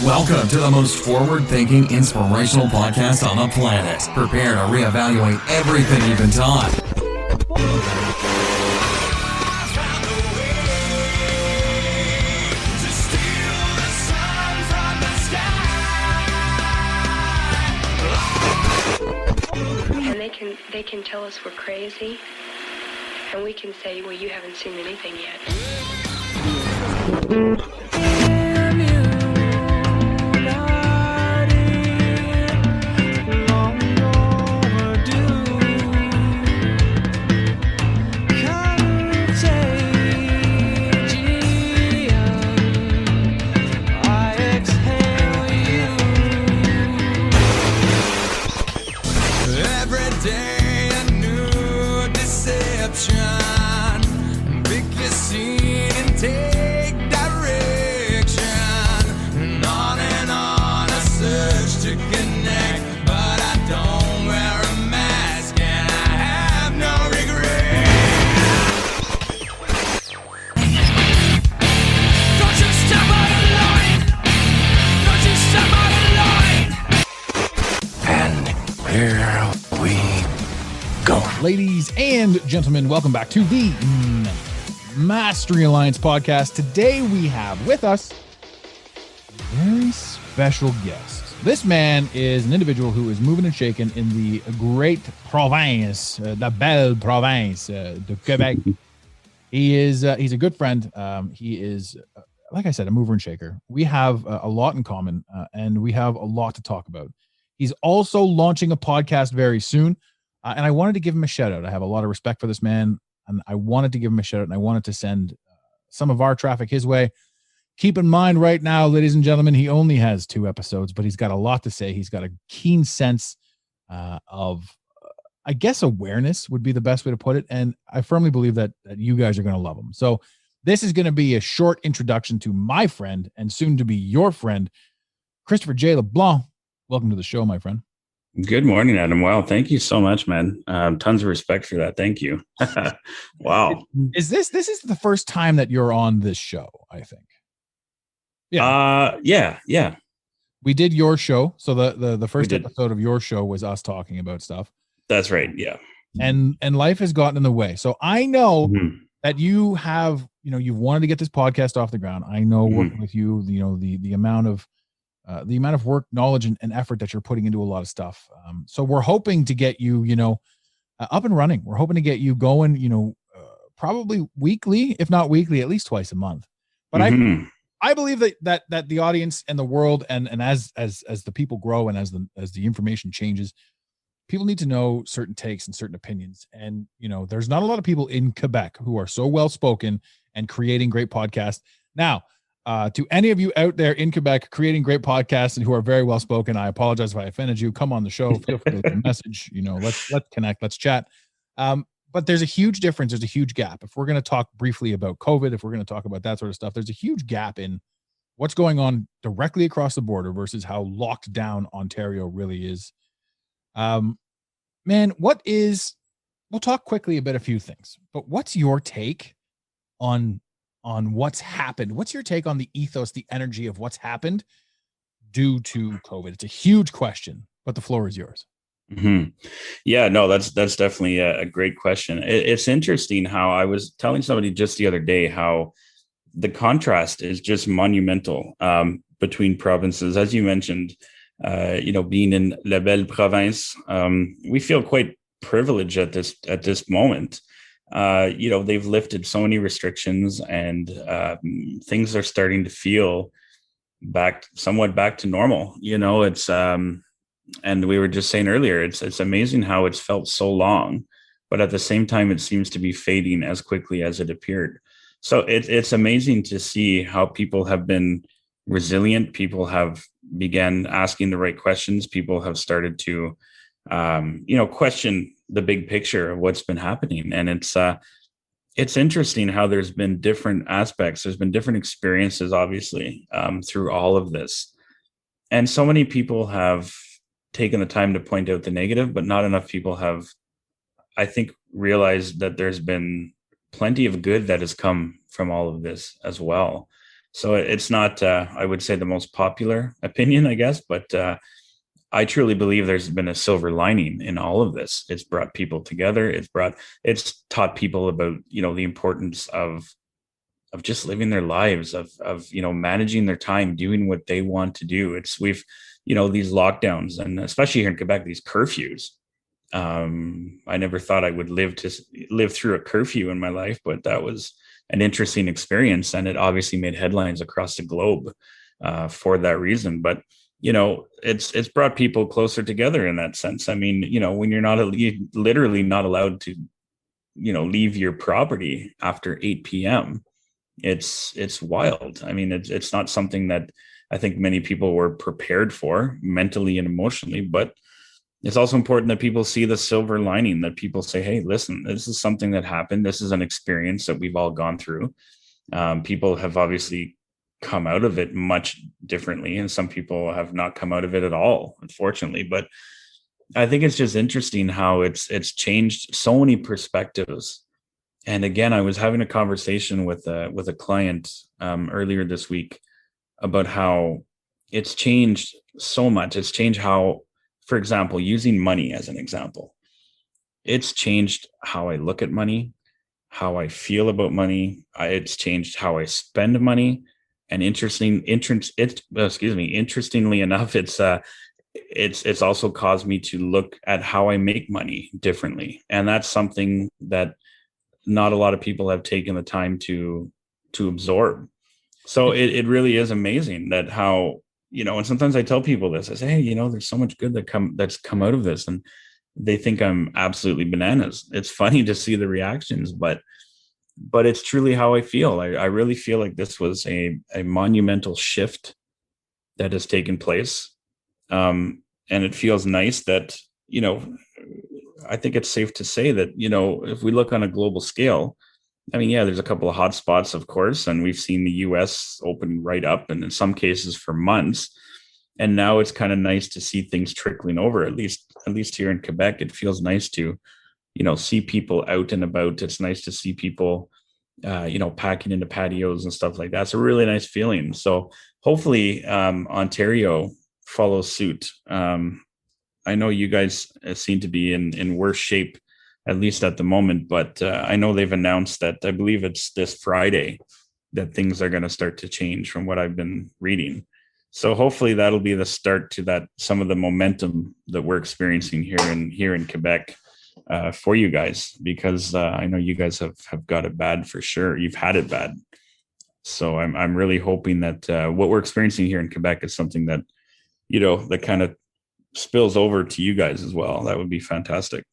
Welcome to the most forward-thinking, inspirational podcast on the planet. Prepare to reevaluate everything you've been taught. And they can tell us we're crazy, and we can say, well, you haven't seen anything yet. Ladies and gentlemen, welcome back to the Mastery Alliance podcast. Today we have with us a very special guest. This man is an individual who is moving and shaking in the great province, la belle province de Quebec. He's a good friend. He is, like I said, a mover and shaker. We have a lot in common, and we have a lot to talk about. He's also launching a podcast very soon. And I wanted to give him a shout out. I have a lot of respect for this man, and I wanted to give him a shout out, and I wanted to send some of our traffic his way. Keep in mind right now, ladies and gentlemen, he only has 2 episodes, but he's got a lot to say. He's got a keen sense of, I guess, awareness would be the best way to put it. And I firmly believe that you guys are going to love him. So this is going to be a short introduction to my friend and soon to be your friend, Christopher J. LeBlanc. Welcome to the show, my friend. Good morning, Adam. Wow. Thank you so much, man. Tons of respect for that. Thank you. Wow. This is the first time that you're on this show, I think. Yeah. Yeah. We did your show. So the first episode of your show was us talking about stuff. That's right. Yeah. And life has gotten in the way. So I know that you have, you've wanted to get this podcast off the ground. I know working with you, the amount of work, knowledge, and effort that you're putting into a lot of stuff. So we're hoping to get you, up and running. We're hoping to get you going, probably weekly, if not weekly, at least twice a month. But I believe that the audience and the world, and as the people grow and as the information changes, people need to know certain takes and certain opinions. And, there's not a lot of people in Quebec who are so well spoken and creating great podcasts. Now, to any of you out there in Quebec creating great podcasts and who are very well spoken, I apologize if I offended you. Come on the show, feel free to leave a message. Let's connect, let's chat. But there's a huge difference. There's a huge gap. If we're going to talk briefly about COVID, if we're going to talk about that sort of stuff, there's a huge gap in what's going on directly across the border versus how locked down Ontario really is. Man, we'll talk quickly about a few things, but what's your take on what's happened? What's your take on the ethos, the energy of what's happened due to COVID? It's a huge question, but the floor is yours. Yeah, no, that's definitely a great question. It's interesting how I was telling somebody just the other day how the contrast is just monumental between provinces. As you mentioned, being in La Belle Province, we feel quite privileged at this moment. They've lifted so many restrictions and things are starting to feel somewhat back to normal. It's and we were just saying earlier, it's amazing how it's felt so long, but at the same time, it seems to be fading as quickly as it appeared. So it's amazing to see how people have been resilient. People have began asking the right questions. People have started to, question the big picture of what's been happening. And it's interesting how there's been different aspects. There's been different experiences, obviously, through all of this. And so many people have taken the time to point out the negative, but not enough people have, I think, realized that there's been plenty of good that has come from all of this as well. So it's not, I would say, the most popular opinion, I guess, but I truly believe there's been a silver lining in all of this. It's brought people together. It's taught people about, the importance of just living their lives, of managing their time, doing what they want to do. We've these lockdowns, and especially here in Quebec, these curfews. I never thought I would live through a curfew in my life, but that was an interesting experience, and it obviously made headlines across the globe for that reason. But it's brought people closer together in that sense. I mean, when you're literally not allowed to leave your property after 8 p.m., it's wild. I mean, it's not something that I think many people were prepared for mentally and emotionally, but it's also important that people see the silver lining, that people say, hey, listen, this is something that happened. This is an experience that we've all gone through. People have obviously come out of it much differently, and some people have not come out of it at all, unfortunately. But I think it's just interesting how it's changed so many perspectives. And again, I was having a conversation with a client earlier this week about how it's changed so much. It's changed how, for example, using money as an example, it's changed how I look at money, how I feel about money. It's changed how I spend money. And interestingly enough, it's also caused me to look at how I make money differently. And that's something that not a lot of people have taken the time to absorb. So it really is amazing that how, and sometimes I tell people this, I say, hey, there's so much good that's come out of this. And they think I'm absolutely bananas. It's funny to see the reactions, but it's truly how I feel. I really feel like this was a monumental shift that has taken place. And it feels nice that, I think it's safe to say that, if we look on a global scale, I mean, yeah, there's a couple of hot spots, of course, and we've seen the US open right up, and in some cases for months. And now it's kind of nice to see things trickling over, at least here in Quebec. It feels nice to, see people out and about. It's nice to see people, packing into patios and stuff like that. It's a really nice feeling. So hopefully Ontario follows suit. I know you guys seem to be in worse shape, at least at the moment, but I know they've announced that, I believe it's this Friday, that things are going to start to change from what I've been reading. So hopefully that'll be the start to that, some of the momentum that we're experiencing here in Quebec for you guys, because I know you guys have got it bad for sure. You've had it bad. So I'm really hoping that what we're experiencing here in Quebec is something that, that kind of spills over to you guys as well. That would be fantastic.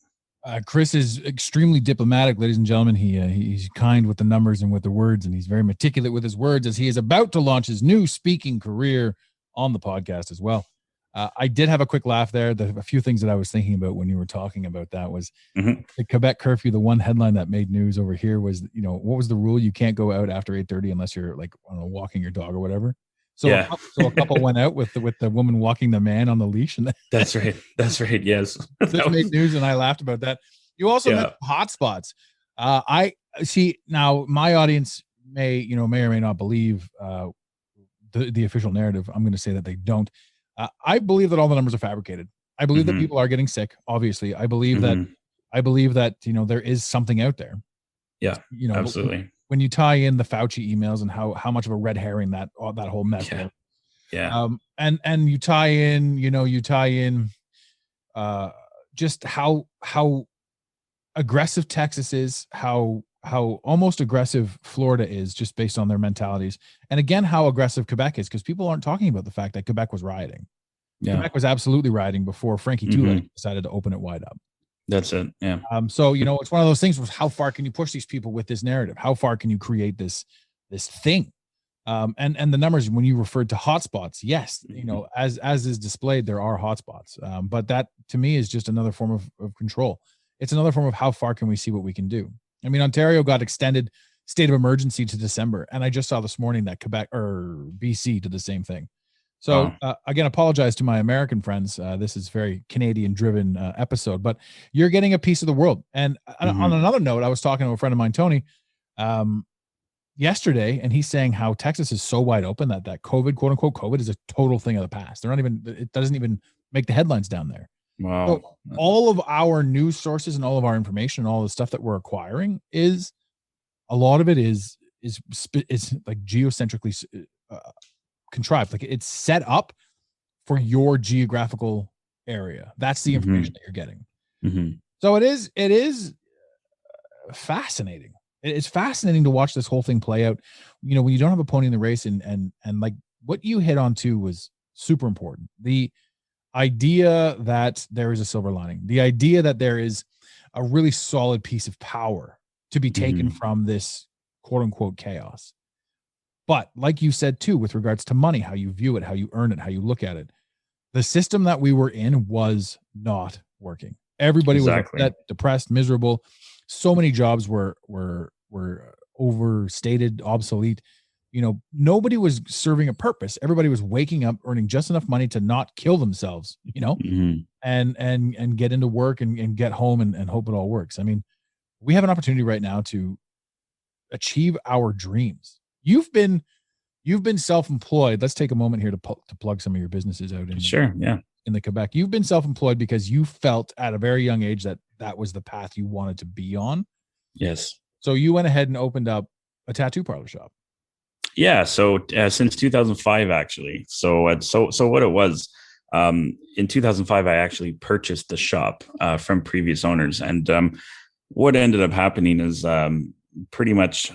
Chris is extremely diplomatic, ladies and gentlemen. He's kind with the numbers and with the words, and he's very meticulous with his words as he is about to launch his new speaking career on the podcast as well. I did have a quick laugh there. A few things that I was thinking about when you were talking about that was the Quebec curfew. The one headline that made news over here was, what was the rule? You can't go out after 8:30 unless you're like, I don't know, walking your dog or whatever. So, yeah. A couple went out with the woman walking the man on the leash, and that's right. Yes, this made news, and I laughed about that. You also mentioned hotspots. I see now. My audience may or may not believe the official narrative. I'm going to say that they don't. I believe that all the numbers are fabricated. I believe that people are getting sick. Obviously, I believe that there is something out there. Yeah, absolutely. When you tie in the Fauci emails and how much of a red herring that whole mess was. Yeah. And you tie in just how aggressive Texas is, how almost aggressive Florida is, just based on their mentalities. And again, how aggressive Quebec is, because people aren't talking about the fact that Quebec was rioting. Yeah. Quebec was absolutely rioting before Frankie Tula decided to open it wide up. That's it. Yeah. So, it's one of those things was, how far can you push these people with this narrative? How far can you create this thing? And the numbers, when you referred to hotspots, yes, as is displayed, there are hotspots. But that to me is just another form of control. It's another form of how far can we see what we can do? I mean, Ontario got extended state of emergency to December. And I just saw this morning that Quebec or BC did the same thing. So again, apologize to my American friends. This is very Canadian driven episode, but you're getting a piece of the world. And on another note, I was talking to a friend of mine, Tony. yesterday, and he's saying how Texas is so wide open that COVID, quote unquote COVID, is a total thing of the past. It doesn't even make the headlines down there. Wow. So all of our news sources and all of our information and all the stuff that we're acquiring is, a lot of it is like geocentrically contrived. Like it's set up for your geographical area. That's the information that you're getting. So it is fascinating. It's fascinating to watch this whole thing play out. You know, when you don't have a pony in the race, and like what you hit on too was super important. The idea that there is a silver lining, the idea that there is a really solid piece of power to be taken from this quote unquote chaos. But like you said too, with regards to money, how you view it, how you earn it, how you look at it, the system that we were in was not working. Everybody was upset, depressed, miserable. So many jobs were overstated, obsolete. You know, nobody was serving a purpose. Everybody was waking up, earning just enough money to not kill themselves, you know, and get into work and get home and hope it all works. I mean, we have an opportunity right now to achieve our dreams. You've been self-employed. Let's take a moment here to plug some of your businesses out in the Quebec. You've been self-employed because you felt at a very young age that was the path you wanted to be on. Yes. So you went ahead and opened up a tattoo parlor shop. Yeah. So since 2005, actually. So what it was, in 2005, I actually purchased the shop from previous owners, and what ended up happening is pretty much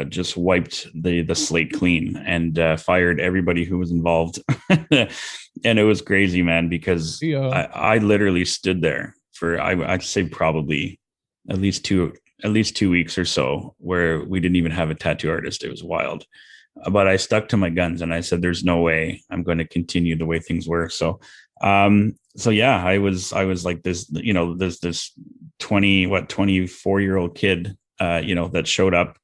just wiped the slate clean and fired everybody who was involved. And it was crazy, man, because I literally stood there for I'd say probably at least 2 weeks or so where we didn't even have a tattoo artist. It was wild. But I stuck to my guns and I said, there's no way I'm going to continue the way things were. So yeah, I was like this, you know, this 24-year-old kid, you know, that showed up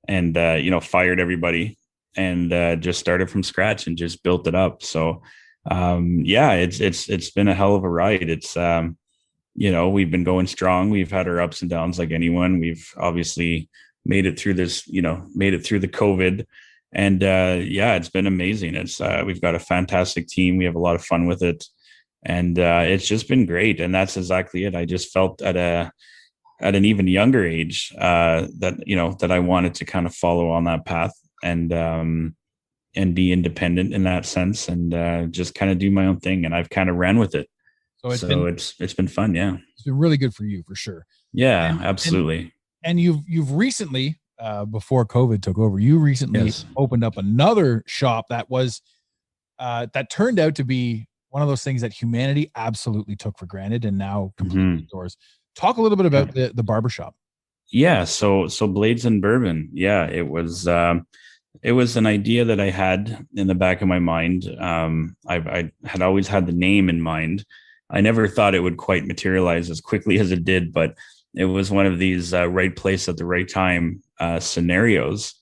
and, you know, fired everybody and just started from scratch and just built it up. So, yeah, it's been a hell of a ride. It's, you know, we've been going strong. We've had our ups and downs like anyone. We've obviously made it through this, you know, made it through the COVID. And yeah, it's been amazing. It's we've got a fantastic team. We have a lot of fun with it. And it's just been great. And that's exactly it. I just felt at an even younger age that, you know, that I wanted to kind of follow on that path and be independent in that sense and just kind of do my own thing. And I've kind of ran with it. So it's been fun. Yeah. It's been really good for you for sure. Yeah, absolutely. And you've recently, before COVID took over, you recently opened up another shop that was, that turned out to be one of those things that humanity absolutely took for granted and now completely doors. Talk a little bit about the barbershop. Yeah. So Blades and Bourbon. Yeah. It was an idea that I had in the back of my mind. I had always had the name in mind. I never thought it would quite materialize as quickly as it did, but it was one of these right place at the right time scenarios.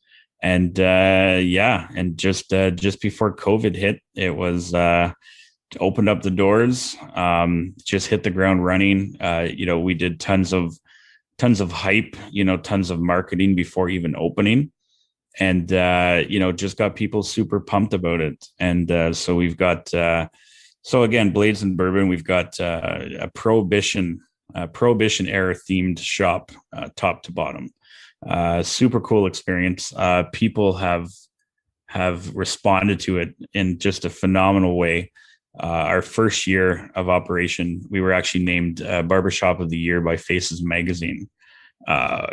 And yeah, and just before COVID hit, it was opened up the doors, just hit the ground running. You know, we did tons of hype, you know, tons of marketing before even opening. And, you know, just got people super pumped about it. And so we've got, so again, Blades and Bourbon, we've got a Prohibition era themed shop, top to bottom. Super cool experience. People have responded to it in just a phenomenal way. Our first year of operation, we were actually named Barbershop of the Year by Faces Magazine,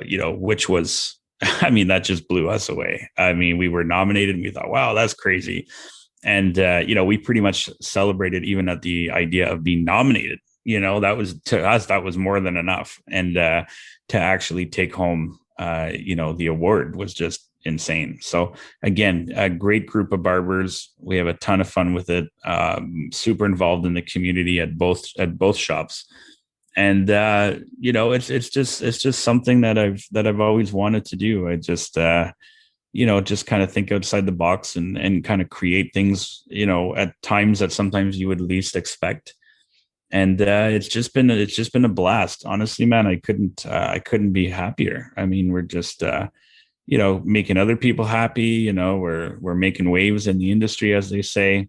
you know, which was, I mean, that just blew us away. I mean, we were nominated and we thought, wow, that's crazy. And, you know, we pretty much celebrated even at the idea of being nominated. You know, that was, to us, that was more than enough. And to actually take home, you know, the award was just insane. So again, a great group of barbers. We have a ton of fun with it. Super involved in the community at both shops. And you know, it's just something that I've always wanted to do. I just you know, just kind of think outside the box and kind of create things, you know, at times that sometimes you would least expect. And it's just been a blast. Honestly, man, I couldn't be happier. I mean, we're just making other people happy. We're making waves in the industry, as they say.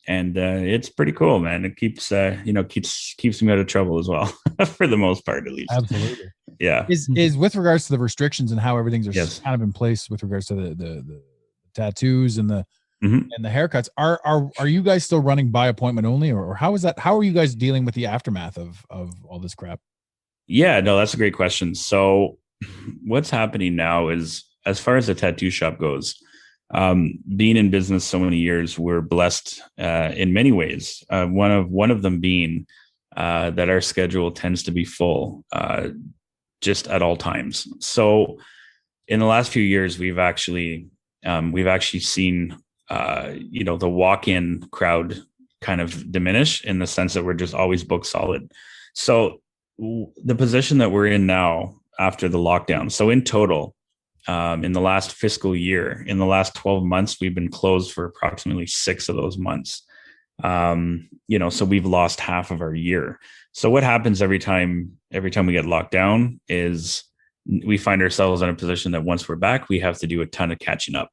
And it's pretty cool, man. It keeps me out of trouble as well, for the most part, at least. Absolutely. Yeah. Is with regards to the restrictions and how everything's Yes. kind of in place with regards to the tattoos and the Mhm. and the haircuts. Are you guys still running by appointment only, or how is that? How are you guys dealing with the aftermath of all this crap? Yeah, no, that's a great question. So what's happening now is, as far as the tattoo shop goes, being in business so many years, we're blessed in many ways. One of them being that our schedule tends to be full just at all times. So in the last few years, we've actually seen the walk-in crowd kind of diminish, in the sense that we're just always booked solid. So the position that we're in now after the lockdown, so in total, in the last fiscal year, in the last 12 months, we've been closed for approximately 6 of those months. So we've lost half of our year. So what happens every time we get locked down is we find ourselves in a position that once we're back, we have to do a ton of catching up.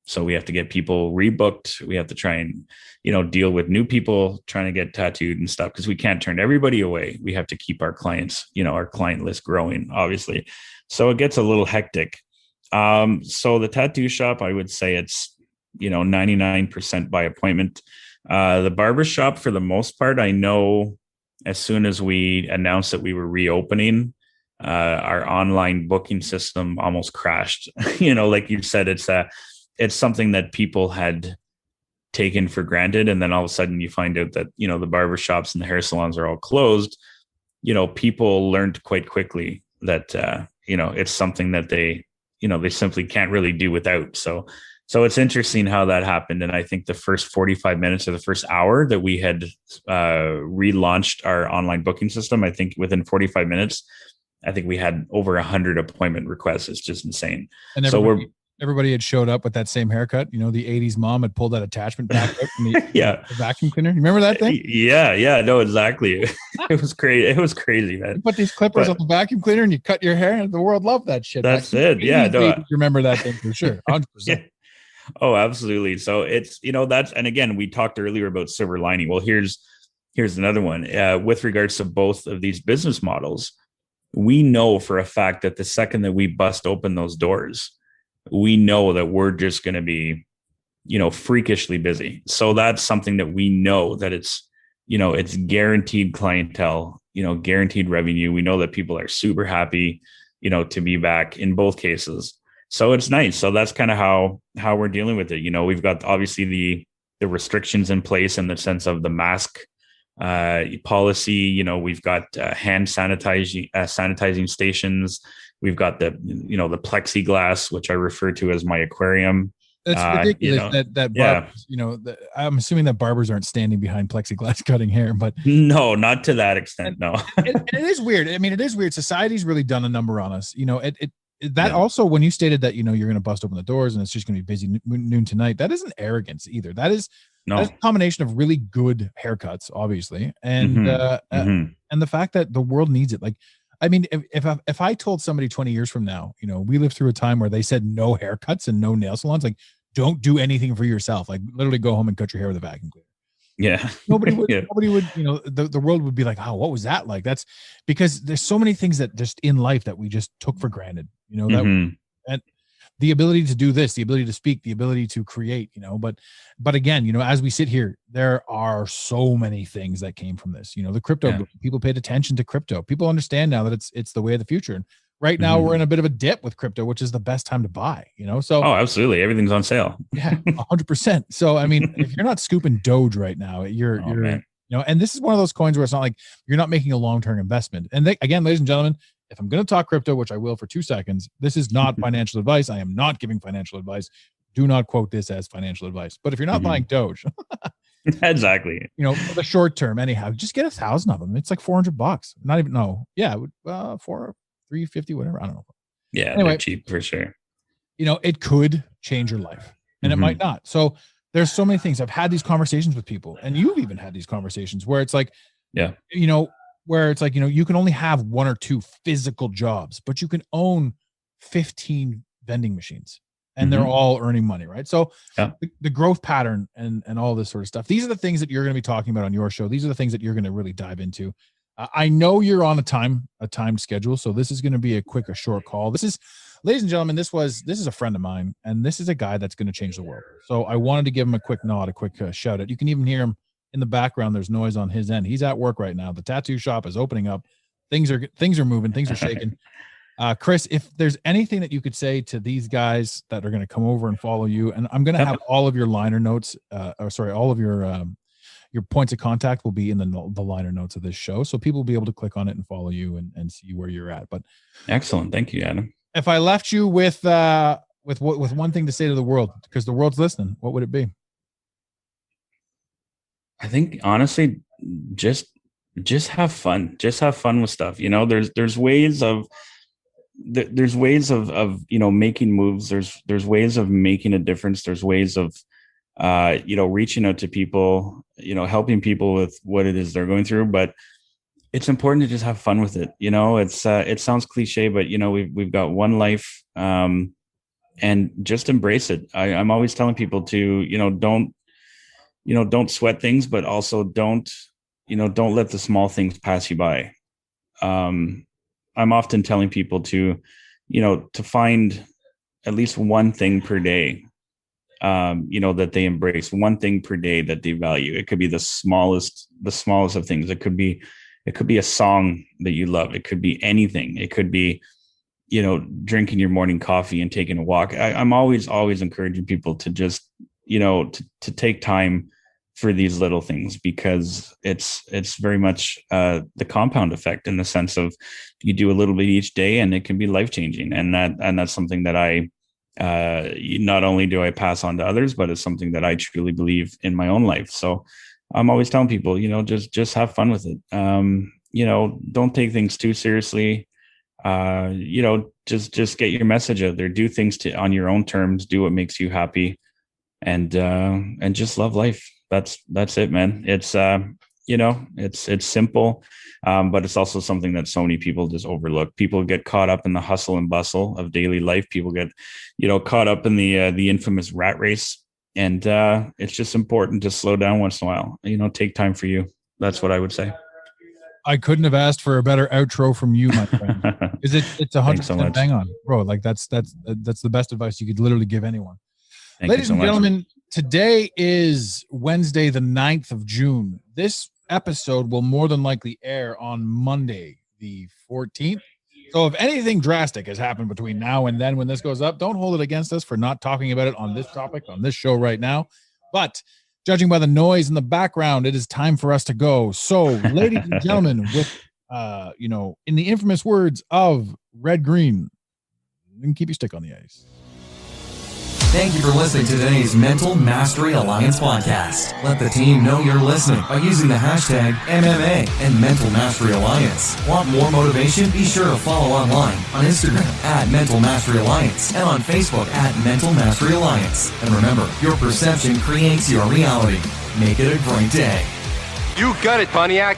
So we have to get people rebooked. We have to try and, deal with new people trying to get tattooed and stuff, because we can't turn everybody away. We have to keep our clients, our client list growing, obviously. So it gets a little hectic. So the tattoo shop, I would say it's, 99% by appointment. The barber shop, for the most part, I know as soon as we announced that we were reopening, our online booking system almost crashed. Like you said, it's something that people had taken for granted. And then all of a sudden you find out that, the barber shops and the hair salons are all closed. People learned quite quickly that, it's something that they simply can't really do without. So it's interesting how that happened. And I think the first 45 minutes or the first hour that we had relaunched our online booking system, I think within 45 minutes, I think we had over 100 appointment requests. It's just insane. And everybody had showed up with that same haircut. The 80s mom had pulled that attachment back out from the vacuum cleaner. You remember that thing? Yeah. No, exactly. It was crazy. It was crazy, man. You put these clippers on the vacuum cleaner and you cut your hair, and the world loved that shit. That's it. Yeah. No, remember that thing for sure. 100%. Yeah. Oh, absolutely. So it's, and again, we talked earlier about silver lining. Well, here's another one. With regards to both of these business models, we know for a fact that the second that we bust open those doors, we know that we're just going to be, freakishly busy. So that's something that we know that it's guaranteed clientele, guaranteed revenue. We know that people are super happy, to be back in both cases. So it's nice. So that's kind of how we're dealing with it. We've got obviously the restrictions in place in the sense of the mask policy. We've got hand sanitizing stations. We've got the plexiglass, which I refer to as my aquarium. That's ridiculous. I'm assuming that barbers aren't standing behind plexiglass cutting hair, but no, not to that extent. No, and it is weird. I mean, it is weird. Society's really done a number on us. Also, when you stated that, you're going to bust open the doors and it's just going to be busy noon to night, that isn't arrogance either. That is a combination of really good haircuts, obviously. And, and the fact that the world needs it. Like, I mean, if I told somebody 20 years from now, we lived through a time where they said no haircuts and no nail salons, like don't do anything for yourself. Like literally go home and cut your hair with a vacuum cleaner. Yeah. Nobody would, the world would be like, oh, what was that like? That's because there's so many things that just in life that we just took for granted, and the ability to do this, the ability to speak, the ability to create, but again, as we sit here, there are so many things that came from this, the crypto, people paid attention to crypto. People understand now that it's the way of the future. And right now we're in a bit of a dip with crypto, which is the best time to buy, so. Oh, absolutely. Everything's on sale. Yeah, 100%. So, I mean, if you're not scooping Doge right now, you're and this is one of those coins where it's not like you're not making a long-term investment. And again, ladies and gentlemen, if I'm going to talk crypto, which I will for 2 seconds, this is not financial advice. I am not giving financial advice. Do not quote this as financial advice. But if you're not buying Doge, exactly, for the short term, anyhow, just get 1,000 of them. It's like $400. Not even, no. Yeah. $350, whatever. I don't know. Yeah. Anyway, they're cheap for sure. It could change your life and it might not. So there's so many things. I've had these conversations with people, and you've even had these conversations where it's like, where it's like, you can only have 1 or 2 physical jobs, but you can own 15 vending machines, and they're all earning money, right? So the growth pattern and all this sort of stuff. These are the things that you're going to be talking about on your show. These are the things that you're going to really dive into. I know you're on a timed schedule, so this is going to be a short call. This is, ladies and gentlemen, this is a friend of mine, and this is a guy that's going to change the world. So I wanted to give him a quick nod, a quick shout out. You can even hear him in the background. There's noise on his end. He's at work right now. The tattoo shop is opening up. Things are moving. Things are shaking. Chris, if there's anything that you could say to these guys that are going to come over and follow you, and I'm going to have all of your liner notes, all of your points of contact will be in the liner notes of this show. So people will be able to click on it and follow you and see where you're at. But excellent. Thank you, Adam. If I left you with one thing to say to the world, because the world's listening, what would it be? I think honestly, just have fun. Just have fun with stuff. There's ways of making moves. There's ways of making a difference. There's ways of reaching out to people, helping people with what it is they're going through. But it's important to just have fun with it. It sounds cliche, but we've got one life, and just embrace it. I'm always telling people to, don't sweat things, but also don't let the small things pass you by. I'm often telling people to find at least one thing per day, that they embrace, one thing per day that they value. It could be the smallest of things. It could be a song that you love. It could be anything. It could be, drinking your morning coffee and taking a walk. I'm always encouraging people to just, to take time for these little things, because it's very much the compound effect, in the sense of you do a little bit each day and it can be life-changing. And that's something that I not only do I pass on to others, but it's something that I truly believe in my own life. So I'm always telling people, just have fun with it. Don't take things too seriously. Just get your message out there, do things on your own terms, do what makes you happy, and just love life. That's it, man. It's it's simple, but it's also something that so many people just overlook. People get caught up in the hustle and bustle of daily life. People get, caught up in the infamous rat race. And it's just important to slow down once in a while, take time for you. That's what I would say. I couldn't have asked for a better outro from you, my friend. It's 100% bang on, bro. Like that's the best advice you could literally give anyone. Ladies and gentlemen, today is Wednesday, the 9th of June. This episode will more than likely air on Monday, the 14th. So if anything drastic has happened between now and then when this goes up, don't hold it against us for not talking about it on this topic, on this show right now. But judging by the noise in the background, it is time for us to go. So, ladies and gentlemen, with, in the infamous words of Red Green, you can keep your stick on the ice. Thank you for listening to today's Mental Mastery Alliance podcast. Let the team know you're listening by using the hashtag MMA and Mental Mastery Alliance. Want more motivation? Be sure to follow online on Instagram at Mental Mastery Alliance and on Facebook at Mental Mastery Alliance. And remember, your perception creates your reality. Make it a great day. You got it, Pontiac.